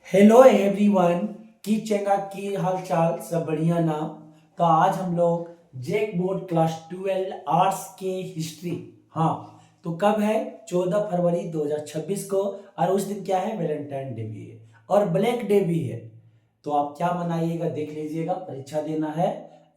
Hello everyone. की चेंगा की हाल चाल सब बढ़िया ना। तो आज हम लोग जेक बोर्ड क्लास 12 आर्ट्स के हिस्ट्री। हाँ, तो कब है? 14 फरवरी 2026 को। और उस दिन क्या है? वैलेंटाइन डे भी है और ब्लैक डे भी है। तो आप क्या मनाइएगा देख लीजिएगा। परीक्षा देना है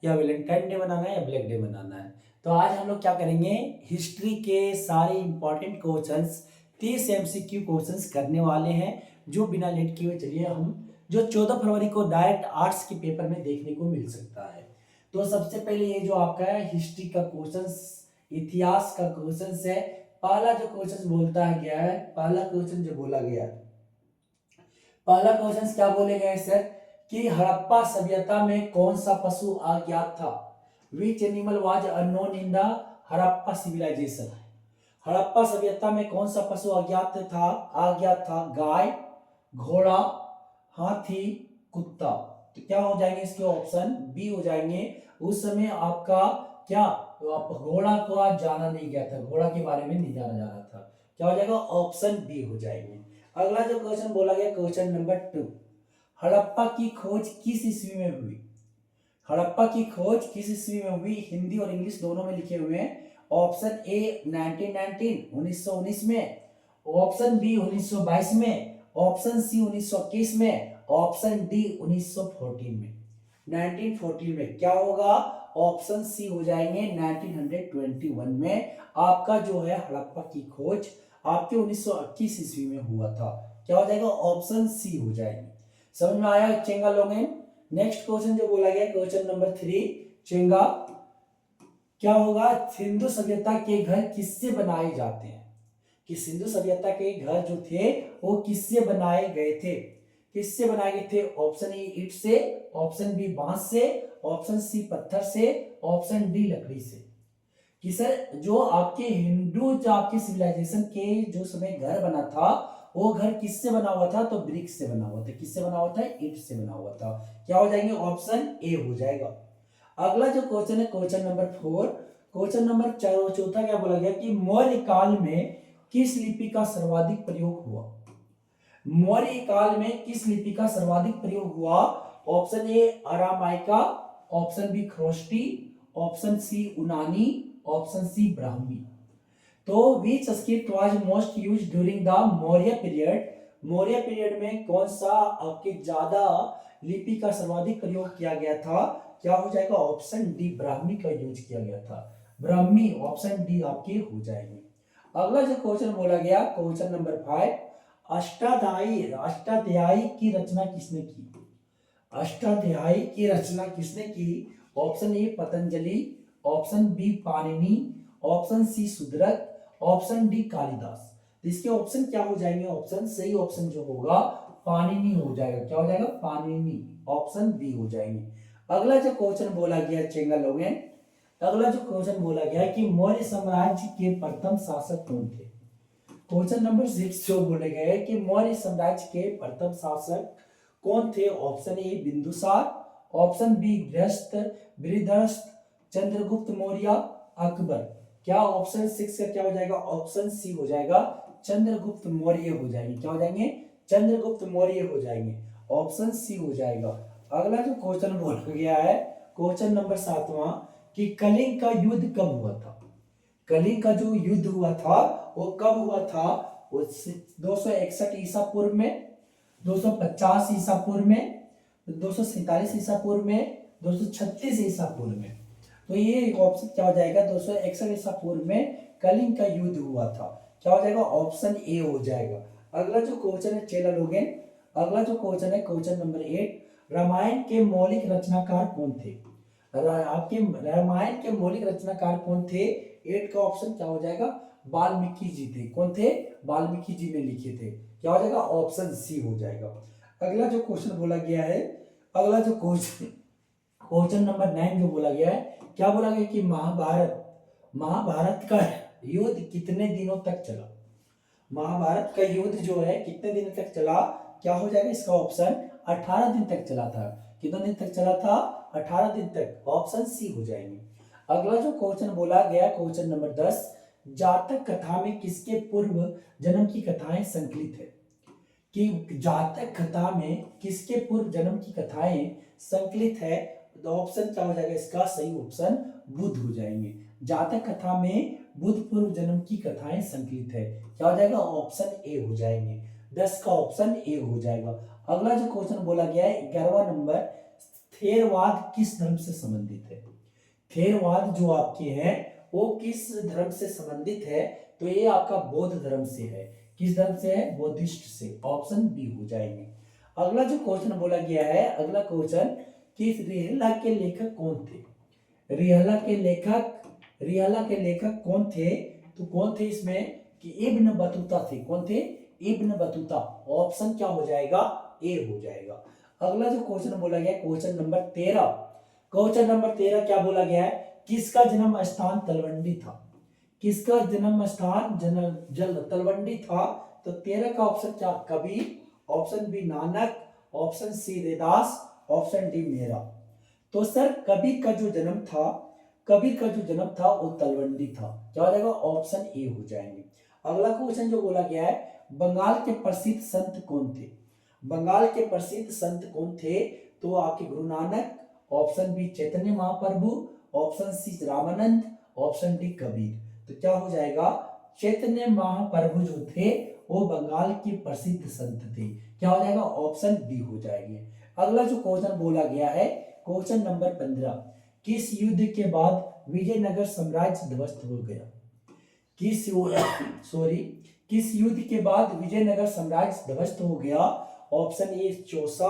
या वैलेंटाइन डे मनाना है या ब्लैक डे मनाना है। तो आज हम लोग क्या करेंगे? हिस्ट्री के सारे इंपॉर्टेंट क्वेश्चंस 30 एमसीक्यू क्वेश्चंस करने वाले हैं, जो बिना लेट किए हुए चलिए हम जो 14 फरवरी को डायरेक्ट आर्ट्स के पेपर में देखने को मिल सकता है। तो सबसे पहले ये जो आपका है हिस्ट्री का क्वेश्चंस, इतिहास का क्वेश्चंस है। पहला जो क्वेश्चन बोलता है गया है, पहला क्वेश्चन जो बोला गया है, पहला क्वेश्चन क्या बोले गए सर? कि हड़प्पा सभ्यता में कौन सा पशु अज्ञात था? Which animal was unknown in the Harappa civilisation. Harappa सभ्यता में कौन सा पशु अज्ञात था? गाय, घोड़ा, हाथी, कुत्ता। तो क्या हो जाएंगे इसके ऑप्शन? बी हो जाएंगे। उस समय आपका क्या, तो आप घोड़ा को आज जाना नहीं गया था, घोड़ा के बारे में नहीं जाना जा रहा था। क्या हो जाएगा? ऑप्शन बी हो जाएंगे। अगला जो क्वेश्चन बोला गया, क्वेश्चन नंबर 2, हड़प्पा की खोज किस ईस्वी में हुई? हड़प्पा की खोज किस ईस्वी में हुई? हिंदी और इंग्लिश दोनों में लिखे हुए हैं। ऑप्शन ए 1919 1919 में, ऑप्शन बी 1922 में, ऑप्शन सी 1921 में, ऑप्शन डी 1914 में। 1914 में क्या होगा? ऑप्शन सी हो जाएंगे 1921 में। आपका जो है हड़प्पा की खोज आपके 1921 ईस्वी में हुआ था। क्या हो जाएगा? ऑप्शन सी हो जाएंगे। समझ में आया चेंगा लोग? नेक्स्ट क्वेश्चन जो बोला गया, क्वेश्चन नंबर 3, चेंगा क्या होगा? सिंधु सभ्यता के घर किससे बनाए जाते हैं? कि सिंधु सभ्यता के घर जो थे वो किससे बनाए गए थे? किससे बनाए गए थे? ऑप्शन ए ईंट से, ऑप्शन बी बांस से, ऑप्शन सी पत्थर से, ऑप्शन डी लकड़ी से। कि सर जो आपके हिंदू जो आपके सिविलाइजेशन के जो समय घर बना था, वो घर किससे बना हुआ था? तो ब्रिक से बना हुआ था। किससे बना हुआ था? ईंट से बना हुआ था। क्या हो जाएंगे? ऑप्शन ए हो जाएगा। अगला जो क्वेश्चन है, क्वेश्चन नंबर 4, क्वेश्चन नंबर चौथा क्या बोला गया कि मौर्य काल में किस लिपि का सर्वाधिक प्रयोग हुआ? मौर्य काल में किस लिपि का सर्वाधिक प्रयोग हुआ? ऑप्शन ए अरामाइका, option B Kharoshthi, option C यूनानी, ऑप्शन सी ब्राह्मी। तो which script was most used during the Maurya period? Maurya period में कौन सा आपके ज्यादा लिपि का सर्वाधिक प्रयोग किया गया था? क्या हो जाएगा? ऑप्शन डी ब्राह्मी का यूज किया गया था। ब्राह्मी ऑप्शन डी आपके हो जाएंगे। अगला जो क्वेश्चन बोला गया, क्वेश्चन नंबर 5, अष्टाध्यायी की रचना किसने की? अष्टाध्यायी की रचना किसने की? Option A Patanjali, option B Panini, option C सुदरत, ऑप्शन डी कालिदास। तो इसके ऑप्शन क्या हो जाएंगे? ऑप्शन सही ऑप्शन जो होगा पाणिनि हो जाएगा। क्या हो जाएगा? पाणिनि, ऑप्शन बी हो जाएंगे। अगला जो क्वेश्चन बोला गया चेंगा लोगन, अगला जो क्वेश्चन बोला गया कि मौर्य साम्राज्य के प्रथम शासक कौन थे? क्वेश्चन नंबर 6 जो बोले गए कि मौर्य साम्राज्य के प्रथम शासक कौन थे? Option A Bindusara, option B Brihadratha, Chandragupta Maurya, Akbar. क्या ऑप्शन 6 का क्या हो जाएगा? ऑप्शन सी हो जाएगा, चंद्रगुप्त मौर्य हो जाएंगे। क्या हो जाएंगे? चंद्रगुप्त मौर्य हो जाएंगे। ऑप्शन सी हो जाएगा। अगला जो क्वेश्चन बोला गया है, क्वेश्चन नंबर 7वां, कि कलिंग का युद्ध कब हुआ था? कलिंग का जो युद्ध हुआ था वो कब हुआ था? वो 261 ईसा पूर्व में, 250 ईसा पूर्व में, 247 ईसा पूर्व में, 236 ईसा पूर्व में। तो ये ऑप्शन क्या हो जाएगा? 261 ईसा पूर्व में कलिंग का युद्ध हुआ था। क्या हो जाएगा? ऑप्शन ए हो जाएगा। अगला जो क्वेश्चन है चेला लोगन, अगला जो क्वेश्चन है क्वेश्चन नंबर 8, रामायण के मौलिक रचनाकार कौन थे? आपके रामायण के मौलिक रचनाकार कौन थे? 8 का ऑप्शन क्या हो जाएगा? वाल्मीकि जी थे। कौन थे? वाल्मीकि जी ने लिखे थे। क्या हो जाएगा? ऑप्शन सी हो जाएगा। अगला जो क्वेश्चन बोला गया है, अगला जो क्वेश्चन क्वेश्चन नंबर 9 जो बोला गया है, क्या बोला गया कि महाभारत महाभारत का युद्ध कितने दिनों तक चला? महाभारत का युद्ध जो है कितने दिन तक चला? क्या हो जाएगा इसका ऑप्शन? 18 दिन तक चला था। कितने दिन तक चला था? 18 दिन तक। ऑप्शन सी हो जाएंगे। अगला जो क्वेश्चन बोला गया, क्वेश्चन नंबर 10, जातक कथा में किसके पूर्व जन्म की कथाएं संकलित है? कि जातक कथा में किसके पूर्व जन्म की कथाएं संकलित है, तो ऑप्शन क्या हो जाएगा इसका सही ऑप्शन बुध हो जाएंगे। जातक कथा में बुध पूर्व जन्म की कथाएं संकलित है, क्या हो जाएगा ऑप्शन ए हो जाएंगे। 10 का ऑप्शन ए हो जाएगा। अगला जो क्वेश्चन बोला गया है 11वां नंबर, थेरवाद किस धर्म से संबंधित है। थेरवाद जो आपके हैं वो किस धर्म से संबंधित है, तो ये आपका बौद्ध धर्म से है। किस धर्म से है, बौद्धिस्ट से, ऑप्शन बी हो जाएंगे। अगला जो क्वेश्चन बोला गया है, अगला क्वेश्चन कि रिहला के लेखक कौन थे। रिहला के लेखक कौन थे, तो कौन थे इसमें कि इब्न बतूता थे। कौन थे, इब्न बतूता, ऑप्शन क्या हो जाएगा ए हो जाएगा। अगला जो क्वेश्चन बोला गया क्वेश्चन नंबर 13, क्वेश्चन नंबर 13 क्या बोला गया है, किसका जन्म स्थान तलवंडी था। किसका जन्म स्थान जल तलवंडी था, तो 13 का ऑप्शन क्या Kabir, option B Nanak, option C Raidas, option D Meera. तो सर कबीर का जो जन्म था, कबीर का जो जन्म था वो तलवंडी था, क्या हो जाएगा ऑप्शन ए हो जाएंगे। अगला क्वेश्चन जो बोला गया है, बंगाल के प्रसिद्ध संत कौन थे। बंगाल के प्रसिद्ध संत कौन थे, तो आपके Guru Nanak, option B Chaitanya Mahaprabhu, option C Ramanand, option D Kabir. तो क्या हो जाएगा, चैतन्य महाप्रभु जो थे वो बंगाल के प्रसिद्ध संत थे, क्या हो जाएगा ऑप्शन डी हो जाएंगे। अगला जो क्वेश्चन बोला गया है क्वेश्चन नंबर 15, किस युद्ध के बाद विजयनगर साम्राज्य ध्वस्त हो गया। किस युद्ध के बाद विजयनगर साम्राज्य ध्वस्त हो गया, option A Chausa,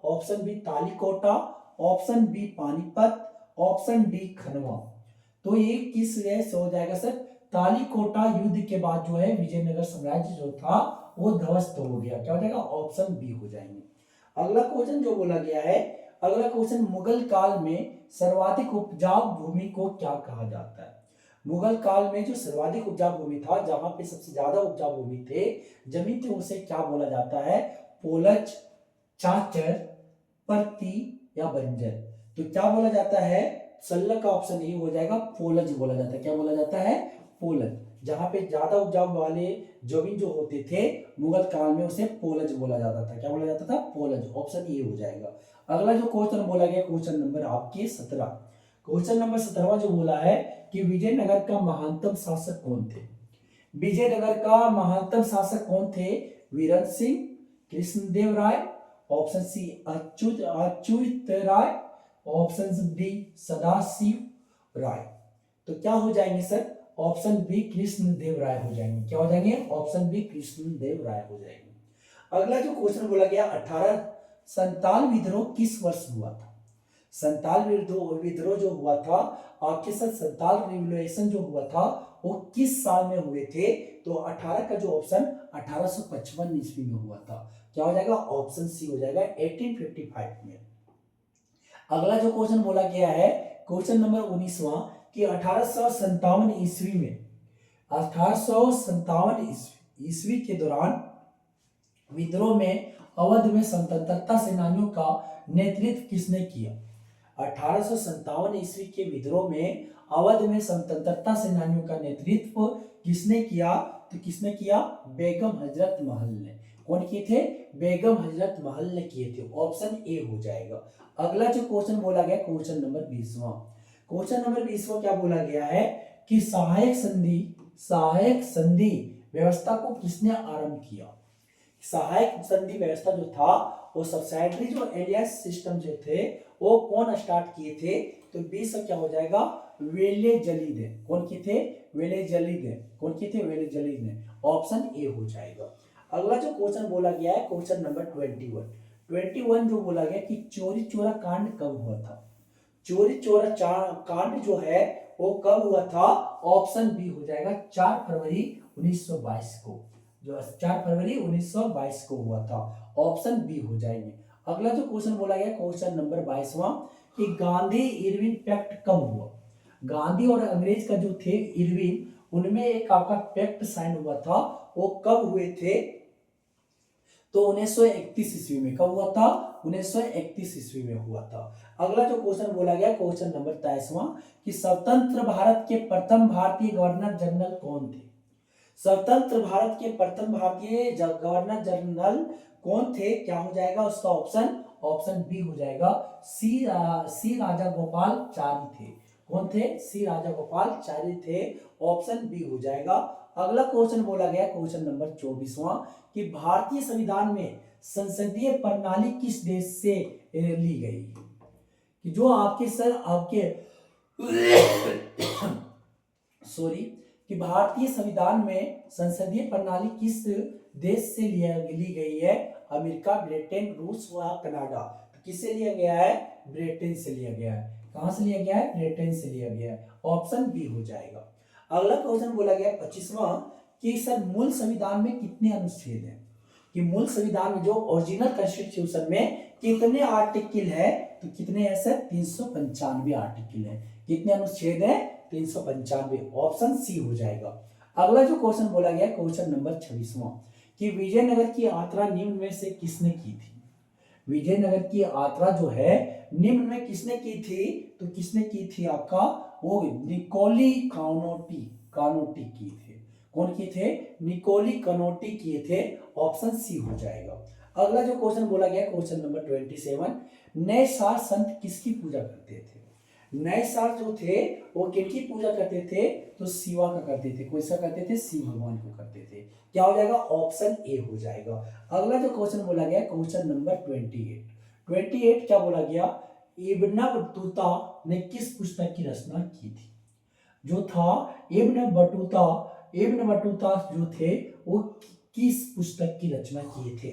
option B Talikota, option B Panipat, option D Khanwa. तो ये किस वजह से हो जाएगा सर, तालीकोटा युद्ध के बाद जो है विजयनगर साम्राज्य जो था वो ध्वस्त हो गया, क्या हो जाएगा ऑप्शन बी हो जाएंगे। अगला क्वेश्चन जो बोला गया है, अगला क्वेश्चन, मुगल काल में सर्वाधिक उपजाऊ भूमि को क्या कहा जाता है। मुगल काल में जो सर्वाधिक उपजाऊ भूमि था, जहां पे सबसे ज्यादा उपजाऊ भूमि थे, जमीन थे, उसे क्या बोला जाता है, पोलज, चाचर, परती या बंजर। तो क्या बोला जाता है, 16 का ऑप्शन ये हो जाएगा, पोलज बोला जाता है। क्या बोला जाता है, पोलज। जहां पे ज्यादा उपजाऊ वाले जमीन जो होते थे मुगल काल में उसे पोलज बोला जाता था। क्या बोला जाता था, पोलज, ऑप्शन ये हो जाएगा। अगला जो क्वेश्चन बोला गया क्वेश्चन नंबर आपके 17, क्वेश्चन नंबर 17 जो बोला है कि विजयनगर का महानतम शासक कौन थे। विजयनगर का महानतम शासक कौन थे, वीरन सिंह, कृष्णदेव राय, ऑप्शन सी अच्युत राय, ऑप्शन डी सदाशिव राय। तो क्या हो जाएंगे सर, ऑप्शन बी कृष्णदेव राय हो जाएंगे। क्या हो जाएंगे, ऑप्शन बी कृष्णदेव राय हो जाएंगे। अगला जो क्वेश्चन बोला गया 18 संताल विद्रोह किस वर्ष हुआ था। संताल विद्रोह जो हुआ था, आपके साथ संताल रिवोल्यूशन जो हुआ था वो किस साल में हुए थे, तो 18 का जो ऑप्शन 1855 ईस्वी में हुआ था। क्या हो जाएगा, ऑप्शन सी हो जाएगा 1855 में। अगला जो क्वेश्चन बोला गया है क्वेश्चन नंबर 19वां कि 1857 ईस्वी में, 1857 ईस्वी के दौरान विद्रोह में अवध में स्वतंत्रता सेनानियों का नेतृत्व किसने किया। 1857 ईस्वी के विद्रोह में अवध में स्वतंत्रता सेनानियों का नेतृत्व किसने किया, तो किसने किया, बेगम हजरत महल ने। कौन किए थे, बेगम हजरत महल ने किए थे, ऑप्शन ए हो जाएगा। अगला जो क्वेश्चन बोला गया क्वेश्चन नंबर 20वां, क्वेश्चन नंबर 20वां क्या बोला गया है कि सहायक संधि व्यवस्था को किसने आरंभ किया। सहायक संधि व्यवस्था जो था वो सब्सिडायरी जो एलियंस सिस्टम जो थे वो कौन स्टार्ट किए थे, तो 20 क्या हो जाएगा, वेले जलीद ने। कौन किए थे, वेले जलीद ने। कौन किए थे, वेले जलीद ने, ऑप्शन ए हो जाएगा। अगला जो क्वेश्चन बोला गया है क्वेश्चन नंबर 21 जो बोला गया कि चोरी चोरा कांड कब हुआ था। चोरी चोरा कांड जो है वो कब हुआ था, ऑप्शन बी हो जाएगा 4 फरवरी 1922 को, जो 4 फरवरी 1922 को हुआ था, ऑप्शन बी हो जाएंगे। अगला जो क्वेश्चन बोला गया क्वेश्चन नंबर 22वां कि गांधी इरविन पैक्ट कब हुआ। गांधी और अंग्रेज का जो थे इरविन, उनमें एक आपका पैक्ट साइन हुआ था, वो कब हुए थे, तो 1931 ईस्वी में। कब हुआ था, 1931 ईस्वी में हुआ था। अगला जो क्वेश्चन बोला गया क्वेश्चन नंबर 23वां कि स्वतंत्र भारत के प्रथम भारतीय गवर्नर जनरल कौन थे। स्वतंत्र भारत के प्रथम भारतीय गवर्नर जनरल कौन थे? क्या हो जाएगा उसका ऑप्शन? ऑप्शन बी हो जाएगा, सी राजा गोपालचारी थे। कौन थे? सी राजा गोपालचारी थे। ऑप्शन बी हो जाएगा। अगला क्वेश्चन बोला गया, क्वेश्चन नंबर 24वां, कि भारतीय संविधान में संसदीय प्रणाली किस देश से ली गई? कि जो आपके सर आपके सॉरी, कि भारतीय संविधान में संसदीय प्रणाली किस देश से ली गई है? अमेरिका, ब्रिटेन, रूस व कनाडा। तो किससे लिया गया है? ब्रिटेन से लिया गया है। कहां से लिया गया है? ब्रिटेन से लिया गया है। ऑप्शन बी हो जाएगा। अगला क्वेश्चन बोला गया 25वां, कि सर मूल संविधान में कितने अनुच्छेद हैं? कि मूल संविधान में जो ओरिजिनल कॉन्स्टिट्यूशन में कितने आर्टिकल है? तो कितने हैं सर? 395 आर्टिकल है। कितने अनुच्छेद है? 395। ऑप्शन सी हो जाएगा। अगला जो क्वेश्चन बोला गया, क्वेश्चन नंबर 26वां, कि विजयनगर की यात्रा निम्न में से किसने की थी? विजयनगर की यात्रा जो है निम्न में किसने की थी? तो किसने की थी? आपका वो निकोली कानोटी की थे। कौन किए थे? निकोली कानोटी किए थे। ऑप्शन सी हो जाएगा। अगला जो क्वेश्चन बोला गया, क्वेश्चन नंबर 27, नए सार संत किसकी पूजा करते थे? नए सार जो थे वो किनकी पूजा करते थे? तो शिवा का करते थे। किसका करते थे? शिव भगवान को करते थे। क्या हो जाएगा? ऑप्शन ए हो जाएगा। अगला जो क्वेश्चन बोला गया, क्वेश्चन नंबर 28 क्या बोला गया? इब्न बतूता ने किस पुस्तक की रचना की थी? जो था इब्न बटूता जो थे वो किस पुस्तक की रचना किए थे?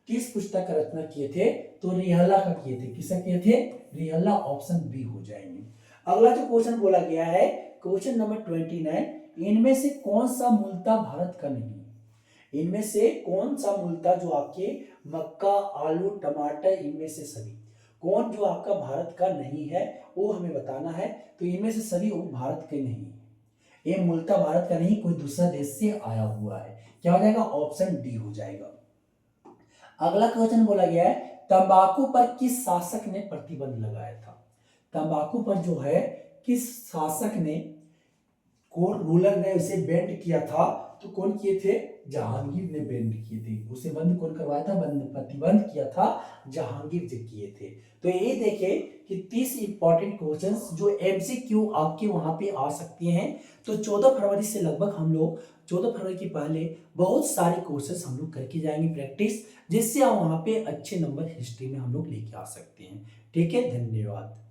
किस पुस्तक का रचना किए थे? तो रिहला का किए थे। किसका किए थे? रिहला। ऑप्शन बी हो जाएंगे। अगला जो क्वेश्चन बोला गया है, क्वेश्चन नंबर 29, इनमें से कौन सा मूलतः भारत का नहीं है? इनमें से कौन सा मूलतः जो आपके मक्का, आलू, टमाटर, इनमें से सभी कौन जो आपका भारत का नहीं है वो हमें बताना है। तो इनमें से सभी वो भारत के नहीं है। ये मूलतः भारत का नहीं, कोई दूसरा देश से आया हुआ है। क्या हो जाएगा? ऑप्शन डी हो जाएगा। अगला क्वेश्चन बोला गया है, तंबाकू पर किस शासक ने प्रतिबंध लगाया था? तंबाकू पर जो है किस शासक ने, कौन रूलर ने उसे बैंड किया था? तो कौन किए थे? जहांगीर ने बैंड किए थे। उसे बंद कौन करवाया था? प्रतिबंध किया था जहांगीर जी किए थे। तो ये देखे कि 30 इंपॉर्टेंट क्वेश्चंस जो एमसीक्यू आपके वहां पे आ सकते हैं। तो 14 फरवरी से लगभग हम लोग 14 फरवरी के पहले बहुत सारे कोर्सेस हम लोग करके जाएंगे प्रैक्टिस, जिससे हम वहां पे अच्छे नंबर हिस्ट्री में हम लोग लेके आ सकते हैं। ठीक है, धन्यवाद।